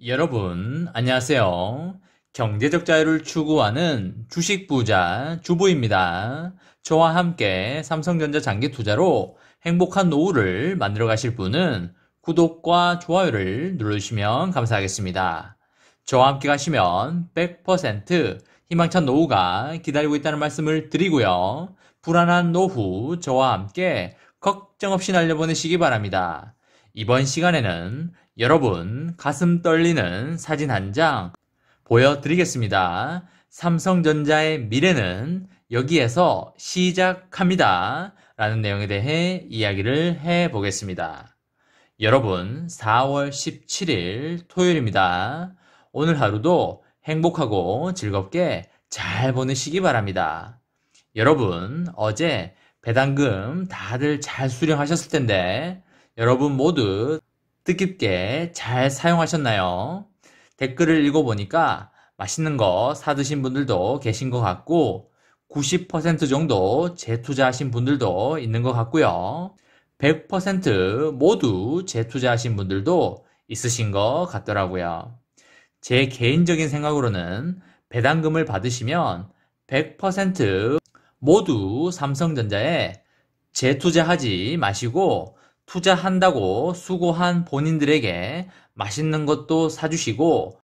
여러분, 안녕하세요. 경제적 자유를 추구하는 주식 부자 주부입니다. 저와 함께 삼성전자 장기 투자로 행복한 노후를 만들어 가실 분은 구독과 좋아요를 눌러주시면 감사하겠습니다. 저와 함께 가시면 100% 희망찬 노후가 기다리고 있다는 말씀을 드리고요. 불안한 노후 저와 함께 걱정 없이 날려보내시기 바랍니다. 이번 시간에는 여러분 가슴 떨리는 사진 한 장 보여드리겠습니다. 삼성전자의 미래는 여기에서 시작합니다. 라는 내용에 대해 이야기를 해보겠습니다. 여러분 4월 17일 토요일입니다. 오늘 하루도 행복하고 즐겁게 잘 보내시기 바랍니다. 여러분 어제 배당금 다들 잘 수령하셨을 텐데 여러분 모두 뜻깊게 잘 사용하셨나요? 댓글을 읽어보니까 맛있는 거 사드신 분들도 계신 것 같고 90% 정도 재투자하신 분들도 있는 것 같고요. 100% 모두 재투자하신 분들도 있으신 것 같더라고요. 제 개인적인 생각으로는 배당금을 받으시면 100% 모두 삼성전자에 재투자하지 마시고 투자한다고 수고한 본인들에게 맛있는 것도 사주시고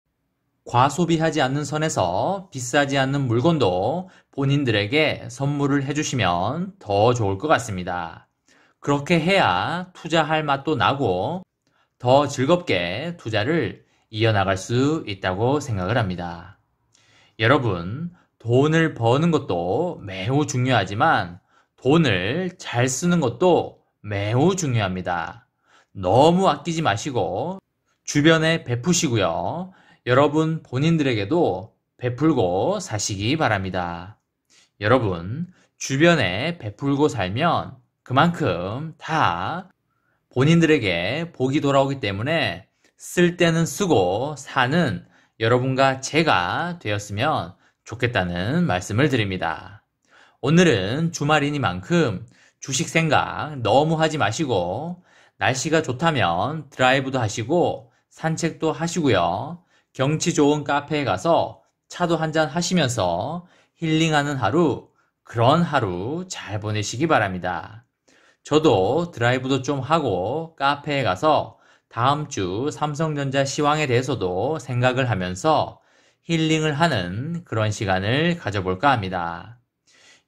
과소비하지 않는 선에서 비싸지 않는 물건도 본인들에게 선물을 해주시면 더 좋을 것 같습니다. 그렇게 해야 투자할 맛도 나고 더 즐겁게 투자를 이어나갈 수 있다고 생각을 합니다. 여러분, 돈을 버는 것도 매우 중요하지만 돈을 잘 쓰는 것도 매우 중요합니다. 너무 아끼지 마시고 주변에 베푸시고요. 여러분 본인들에게도 베풀고 사시기 바랍니다. 여러분 주변에 베풀고 살면 그만큼 다 본인들에게 복이 돌아오기 때문에 쓸 때는 쓰고 사는 여러분과 제가 되었으면 좋겠다는 말씀을 드립니다. 오늘은 주말이니만큼 주식 생각 너무 하지 마시고 날씨가 좋다면 드라이브도 하시고 산책도 하시고요. 경치 좋은 카페에 가서 차도 한잔 하시면서 힐링하는 하루, 그런 하루 잘 보내시기 바랍니다. 저도 드라이브도 좀 하고 카페에 가서 다음 주 삼성전자 시황에 대해서도 생각을 하면서 힐링을 하는 그런 시간을 가져볼까 합니다.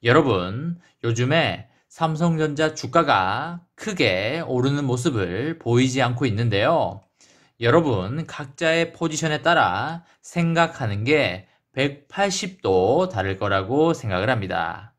여러분, 요즘에 삼성전자 주가가 크게 오르는 모습을 보이지 않고 있는데요. 여러분 각자의 포지션에 따라 생각하는 게 180도 다를 거라고 생각을 합니다.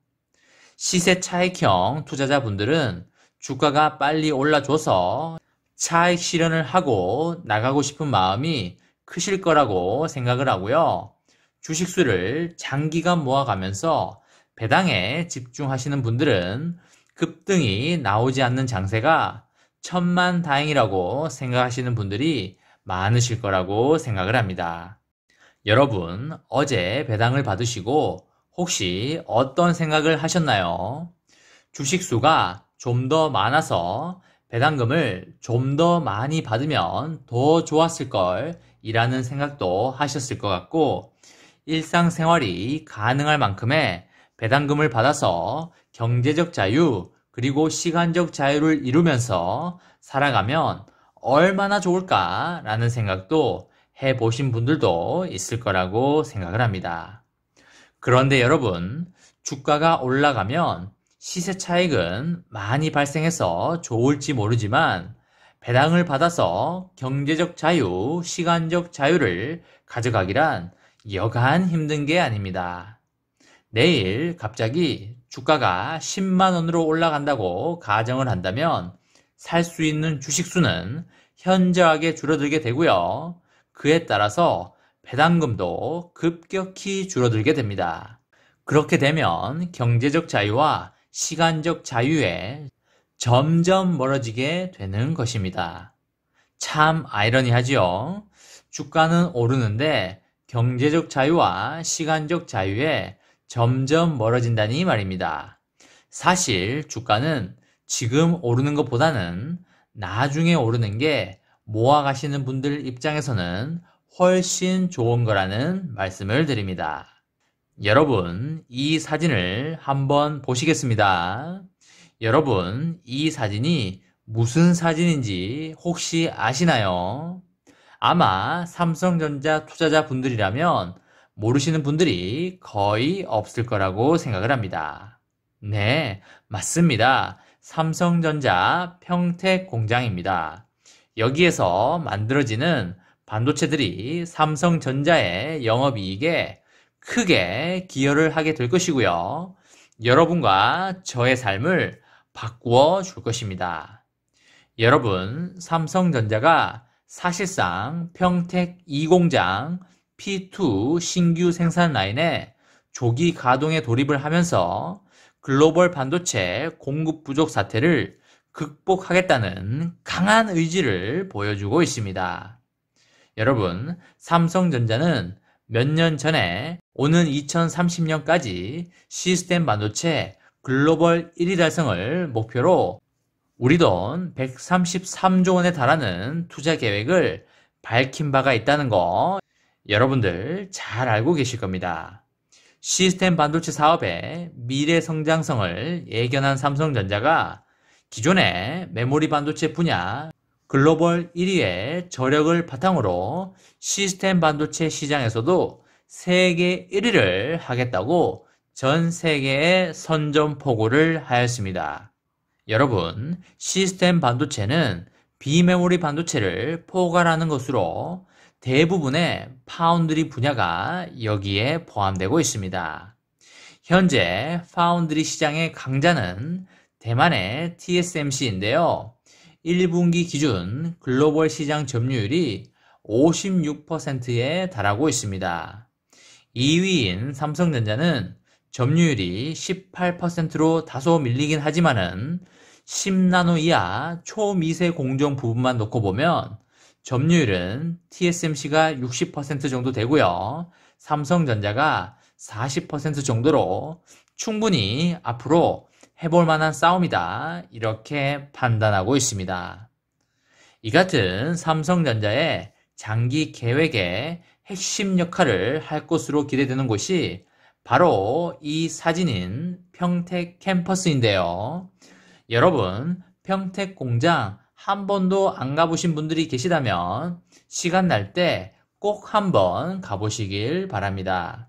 시세 차익형 투자자분들은 주가가 빨리 올라줘서 차익 실현을 하고 나가고 싶은 마음이 크실 거라고 생각을 하고요. 주식수를 장기간 모아가면서 배당에 집중하시는 분들은 급등이 나오지 않는 장세가 천만다행이라고 생각하시는 분들이 많으실 거라고 생각을 합니다. 여러분, 어제 배당을 받으시고 혹시 어떤 생각을 하셨나요? 주식수가 좀 더 많아서 배당금을 좀 더 많이 받으면 더 좋았을 걸 이라는 생각도 하셨을 것 같고 일상생활이 가능할 만큼의 배당금을 받아서 경제적 자유 그리고 시간적 자유를 이루면서 살아가면 얼마나 좋을까라는 생각도 해보신 분들도 있을 거라고 생각을 합니다. 그런데 여러분, 주가가 올라가면 시세 차익은 많이 발생해서 좋을지 모르지만 배당을 받아서 경제적 자유, 시간적 자유를 가져가기란 여간 힘든 게 아닙니다. 내일 갑자기 주가가 10만 원으로 올라간다고 가정을 한다면 살 수 있는 주식수는 현저하게 줄어들게 되고요. 그에 따라서 배당금도 급격히 줄어들게 됩니다. 그렇게 되면 경제적 자유와 시간적 자유에 점점 멀어지게 되는 것입니다. 참 아이러니하지요. 주가는 오르는데 경제적 자유와 시간적 자유에 점점 멀어진다니 말입니다. 사실 주가는 지금 오르는 것보다는 나중에 오르는 게 모아가시는 분들 입장에서는 훨씬 좋은 거라는 말씀을 드립니다. 여러분, 이 사진을 한번 보시겠습니다. 여러분, 이 사진이 무슨 사진인지 혹시 아시나요? 아마 삼성전자 투자자분들이라면 모르시는 분들이 거의 없을 거라고 생각을 합니다. 네, 맞습니다. 삼성전자 평택 공장입니다. 여기에서 만들어지는 반도체들이 삼성전자의 영업이익에 크게 기여를 하게 될 것이고요. 여러분과 저의 삶을 바꾸어 줄 것입니다. 여러분, 삼성전자가 사실상 평택 2공장 P2 신규 생산 라인에 조기 가동에 돌입을 하면서 글로벌 반도체 공급 부족 사태를 극복하겠다는 강한 의지를 보여주고 있습니다. 여러분, 삼성전자는 몇 년 전에 오는 2030년까지 시스템 반도체 글로벌 1위 달성을 목표로 우리 돈 133조 원에 달하는 투자 계획을 밝힌 바가 있다는 거 여러분들 잘 알고 계실 겁니다. 시스템 반도체 사업의 미래 성장성을 예견한 삼성전자가 기존의 메모리 반도체 분야 글로벌 1위의 저력을 바탕으로 시스템 반도체 시장에서도 세계 1위를 하겠다고 전 세계에 선전포고를 하였습니다. 여러분, 시스템 반도체는 비메모리 반도체를 포괄하는 것으로 대부분의 파운드리 분야가 여기에 포함되고 있습니다. 현재 파운드리 시장의 강자는 대만의 TSMC인데요. 1분기 기준 글로벌 시장 점유율이 56%에 달하고 있습니다. 2위인 삼성전자는 점유율이 18%로 다소 밀리긴 하지만은 10나노 이하 초미세 공정 부분만 놓고 보면 점유율은 TSMC가 60% 정도 되고요. 삼성전자가 40% 정도로 충분히 앞으로 해볼 만한 싸움이다. 이렇게 판단하고 있습니다. 이 같은 삼성전자의 장기 계획의 핵심 역할을 할 것으로 기대되는 곳이 바로 이 사진인 평택 캠퍼스인데요. 여러분, 평택 공장 한 번도 안 가보신 분들이 계시다면 시간 날 때 꼭 한번 가보시길 바랍니다.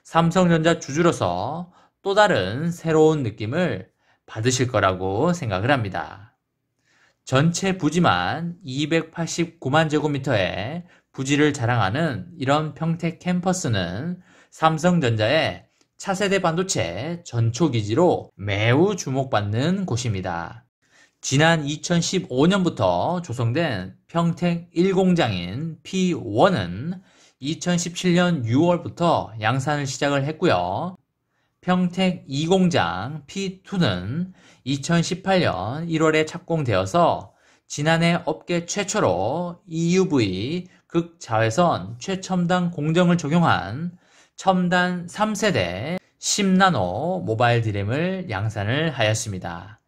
삼성전자 주주로서 또 다른 새로운 느낌을 받으실 거라고 생각을 합니다. 전체 부지만 289만 제곱미터의 부지를 자랑하는 이런 평택 캠퍼스는 삼성전자의 차세대 반도체 전초기지로 매우 주목받는 곳입니다. 지난 2015년부터 조성된 평택 1공장인 P1은 2017년 6월부터 양산을 시작을 했고요. 평택 2공장 P2는 2018년 1월에 착공되어서 지난해 업계 최초로 EUV 극자외선 최첨단 공정을 적용한 첨단 3세대 10나노 모바일 D램을 양산을 하였습니다.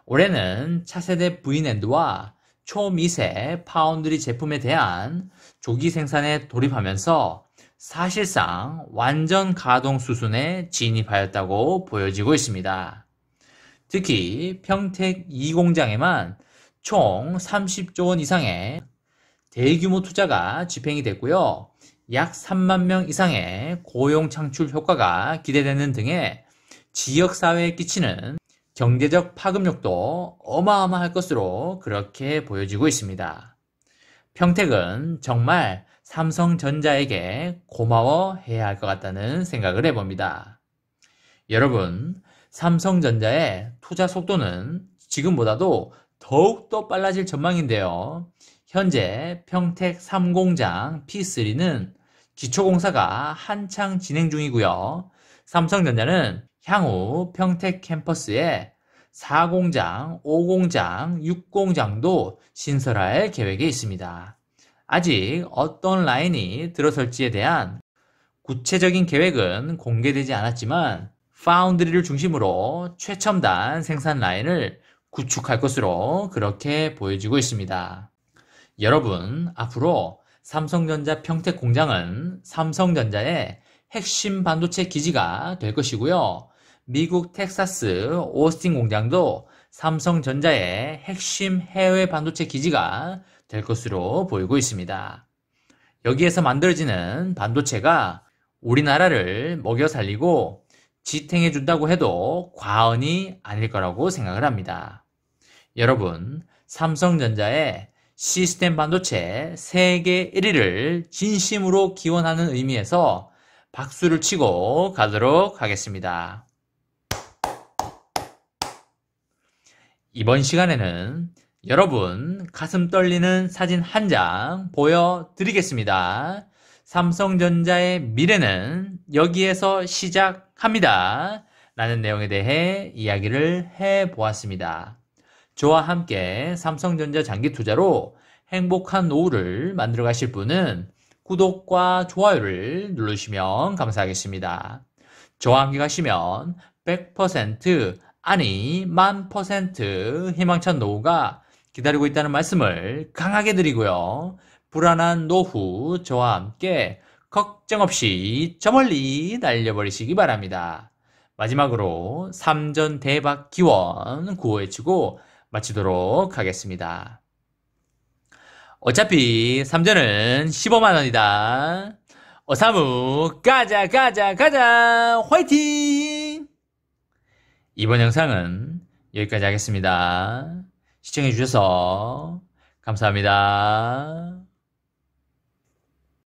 올해는 차세대 V낸드와 초미세 파운드리 제품에 대한 조기 생산에 돌입하면서 사실상 완전 가동 수순에 진입하였다고 보여지고 있습니다. 특히 평택 2공장에만 총 30조 원 이상의 대규모 투자가 집행이 됐고요. 약 3만 명 이상의 고용 창출 효과가 기대되는 등의 지역사회에 끼치는 경제적 파급력도 어마어마할 것으로 그렇게 보여지고 있습니다. 평택은 정말 삼성전자에게 고마워해야 할 것 같다는 생각을 해봅니다. 여러분, 삼성전자의 투자 속도는 지금보다도 더욱더 빨라질 전망인데요. 현재 평택 3공장 P3는 기초공사가 한창 진행 중이고요. 삼성전자는 향후 평택 캠퍼스에 4공장, 5공장, 6공장도 신설할 계획에 있습니다. 아직 어떤 라인이 들어설지에 대한 구체적인 계획은 공개되지 않았지만 파운드리를 중심으로 최첨단 생산 라인을 구축할 것으로 그렇게 보여지고 있습니다. 여러분, 앞으로 삼성전자 평택 공장은 삼성전자의 핵심 반도체 기지가 될 것이고요. 미국 텍사스 오스틴 공장도 삼성전자의 핵심 해외 반도체 기지가 될 것으로 보이고 있습니다. 여기에서 만들어지는 반도체가 우리나라를 먹여 살리고 지탱해 준다고 해도 과언이 아닐 거라고 생각을 합니다. 여러분, 삼성전자의 시스템 반도체 세계 1위를 진심으로 기원하는 의미에서 박수를 치고 가도록 하겠습니다. 이번 시간에는 여러분 가슴 떨리는 사진 한 장 보여드리겠습니다. 삼성전자의 미래는 여기에서 시작합니다. 라는 내용에 대해 이야기를 해보았습니다. 저와 함께 삼성전자 장기 투자로 행복한 노후를 만들어 가실 분은 구독과 좋아요를 누르시면 감사하겠습니다. 저와 함께 가시면 100% 아니 1000% 희망찬 노후가 기다리고 있다는 말씀을 강하게 드리고요. 불안한 노후 저와 함께 걱정 없이 저 멀리 날려버리시기 바랍니다. 마지막으로 3전 대박 기원 구호해치고 마치도록 하겠습니다. 어차피 3전은 15만원이다. 어사무 가자 가자 가자 화이팅! 이번 영상은 여기까지 하겠습니다. 시청해주셔서 감사합니다.